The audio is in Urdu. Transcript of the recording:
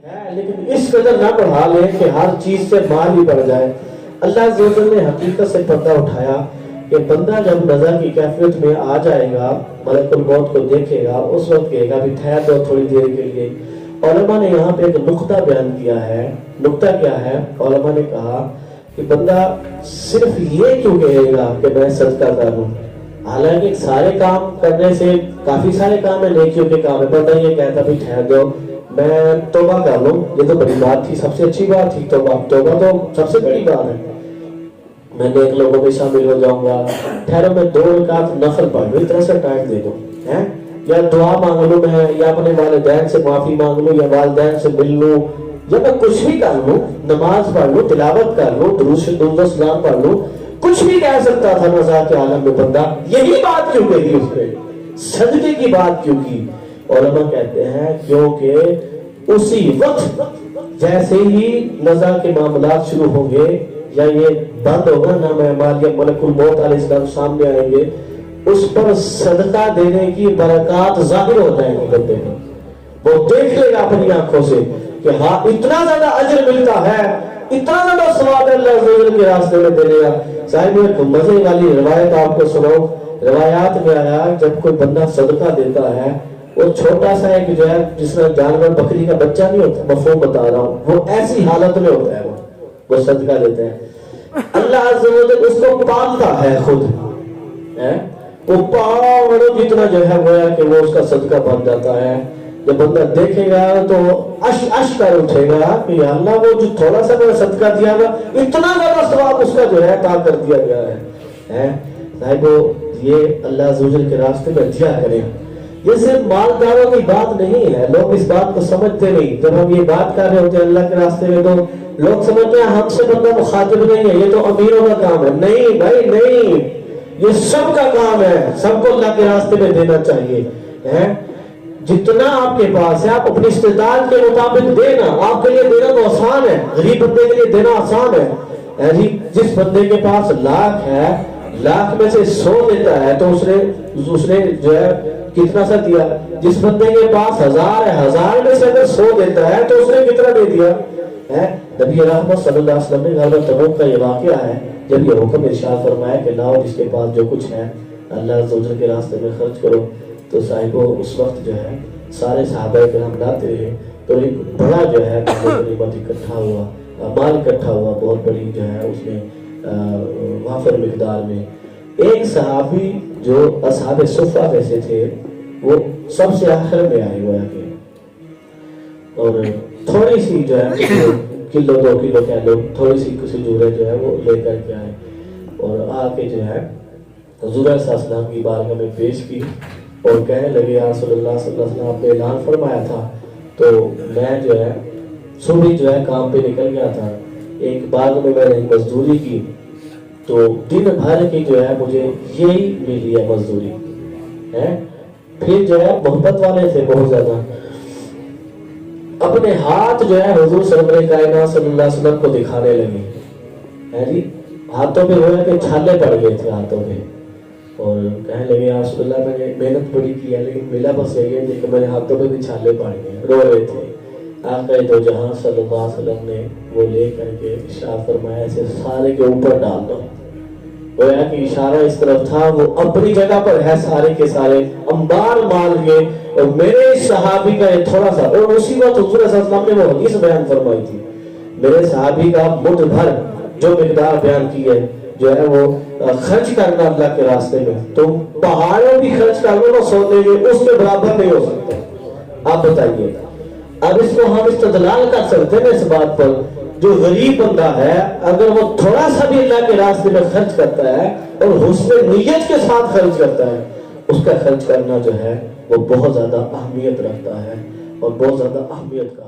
ہے لیکن اس قدر نہ بڑھا لیں کہ ہر چیز سے مال ہی بڑھ جائے۔ اللہ عز و جل نے حقیقت سے پردہ اٹھایا کہ بندہ جب نظر کی کیفیت میں آ جائے گا، ملک الموت کو دیکھے گا، اس وقت کہے گا بھی ٹھہر دو تھوڑی دیر کے لیے۔ علماء نے یہاں پہ ایک نقطہ بیان کیا ہے۔ نقطہ کیا ہے؟ علماء نے کہا کہ بندہ صرف یہ کیوں کہے گا کہ میں صدقہ کروں، حالانکہ سارے کام کرنے سے کافی سارے کام ہیں، نیکیوں کے کام ہے، بندہ یہ کہتا بھی ٹھہر دو میں توبہ کر لوں، یہ تو بڑی بات تھی، سب سے اچھی بات تھی توبہ تو سب سے بڑی بات ہے، میں نیک لوگوں میں شامل ہو جاؤں گا، ٹھہرو میں 2 رکعت نفل پڑھ لوں، اتنا سا ٹائم دے دو، یا دعا مانگ لوں میں، یا اپنے والدین سے معافی مانگ لوں، یا والدین سے مل لوں، یا میں کچھ بھی کر لوں، نماز پڑھ لوں، تلاوت کر لوں، درود و سلام پڑھ لوں، کچھ بھی کہہ سکتا تھا نزاع کے عالم میں بندہ، یہی بات کیوں کہی اس نے؟ صدقے کی بات کیوں کی؟ علماء کہتے ہیں کیونکہ اسی وقت جیسے ہی نزاع کے معاملات شروع ہوں گے یا یہ بند ہوگا نام اعمال یا ملک الموت علیہ السلام سامنے آئیں گے، اس پر صدقہ دینے کی برکات ظاہر ہو جائیں گی بندے میں، وہ دیکھ لے گا اپنی آنکھوں سے کہ ہاں اتنا زیادہ اجر ملتا ہے، اتنا زیادہ ثواب اللہ عز و جل کے راستے میں دے گا۔ صاحب ایک مزے والی روایت آپ کو سناؤں، روایات میں آیا جب کوئی بندہ صدقہ دیتا ہے، وہ چھوٹا سا ایک جو ہے جس میں جانور بکری کا بچہ نہیں ہوتا، مفہوم بتا رہا ہوں، وہ ایسی حالت میں ہوتا ہے، وہ صدقہ دیتے ہیں، اللہ عز و جل اس کو پالتا ہے خود، وہ پاؤں جتنا جو ہے وہ ہے کہ وہ اس کا صدقہ بن جاتا ہے۔ جب بندہ دیکھے گا تو اش کر اٹھے گا کہ یا اللہ وہ جو تھوڑا سا میں صدقہ دیا گا اتنا زیادہ ثواب اس کا جو ہے عطا کر دیا گیا ہے۔ صاحب یہ اللہ عز و جل کے راستے میں دیا کریں، یہ صرف مالداروں کی بات نہیں ہے، لوگ اس بات کو سمجھتے نہیں، جب ہم یہ بات کر رہے ہوتے ہیں اللہ کے راستے میں تو لوگ سمجھتے ہیں ہم سے بندہ مخاطب نہیں ہے، یہ تو امیروں کا کام ہے۔ نہیں بھائی نہیں، یہ سب کا کام ہے، سب کو اللہ کے راستے میں دینا چاہیے، جتنا آپ کے پاس ہے آپ اپنی استطاعت کے مطابق دینا، آپ کے لیے دینا تو آسان ہے، غریب بندے کے لیے دینا آسان ہے، جس بندے کے پاس لاکھ ہے، لاکھ میں سے 100 دیتا ہے تو اس نے جو ہے کتنا سا دیا، جس بندے کے پاس 1000 ہے، 1000 میں سے اگر 100 دیتا ہے تو اس نے کتنا دے دیا ہے۔ نبی رحمت صلی اللہ علیہ وسلم نے غزوہ تبوک کا یہ واقعہ ہے جب یہ حکم ارشاد فرمایا کہ لاؤ جس کے پاس جو کچھ ہے اللہ عز و جل کے راستے میں خرچ کرو، تو صاحبو اس وقت جو ہے سارے صحابہ کرام لاتے رہے، تو ایک بڑا جو ہے غنیمت اکٹھا ہوا، مال اکٹھا ہوا، بہت بڑی جو ہے اس میں وافر مقدار میں۔ ایک صحابی جو اصحاب صفہ میں سے تھے وہ سب سے آخر میں آئے ہوئے آگے، اور تھوڑی سی جو ہے کلو 2 کلو کہہ لو، تھوڑی سی کھجوریں جو ہے وہ لے کر کے آئے اور آ کے جو ہے حضور صلی اللہ علیہ وسلم کی بارگاہ میں پیش کی اور کہنے لگے یا رسول اللہ صلی اللہ علیہ وسلم آپ نے اعلان فرمایا تھا، تو میں جو ہے صبح جو ہے کام پہ نکل گیا تھا، ایک باغ میں میں نے مزدوری کی تو دن بھر کی جو ہے مجھے یہی ملی ہے مزدوری ہے۔ پھر جو ہے محبت والے تھے بہت زیادہ، اپنے ہاتھ جو ہے حضور سرور کائنات صلی اللہ علیہ وسلم کو دکھانے لگے، جی ہاتھوں پہ ہوئے کہ چھالے پڑ گئے تھے ہاتھوں پہ، اور کہنے لگے یا رسول اللہ میں نے محنت بڑی کی ہے لیکن ملا بس یہی ہے کہ میرے ہاتھوں پہ بھی چھالے پڑ گئے، رو رہے تھے۔ آقا دو جہاں صلی اللہ علیہ وسلم نے وہ لے کر کے ارشاد فرمایا ایسے سارے کے اوپر ڈال دو، گویا کہ اشارہ اس طرف تھا وہ اپنی جگہ پر ہے، سارے کے سارے انبار مال کے، اور میرے صحابی کا یہ تھوڑا سا، اور اسی وقت حضور صلی اللہ علیہ وسلم نے وہ حدیث بیان فرمائی تھی، میرے صحابی کا مٹھ بھر جو مقدار بیان کی ہے جو ہے وہ خرچ کرنا اللہ کے راستے میں، تو پہاڑوں بھی خرچ کرنا نہ سوتے ہوئے اس کے برابر نہیں ہو سکتا۔ آپ بتائیے اب اس کو ہم استدلال کر سکتے ہیں اس بات پر، جو غریب بندہ ہے اگر وہ تھوڑا سا بھی اللہ کے راستے میں خرچ کرتا ہے اور حسن نیت کے ساتھ خرچ کرتا ہے، اس کا خرچ کرنا جو ہے وہ بہت زیادہ اہمیت رکھتا ہے اور بہت زیادہ اہمیت کا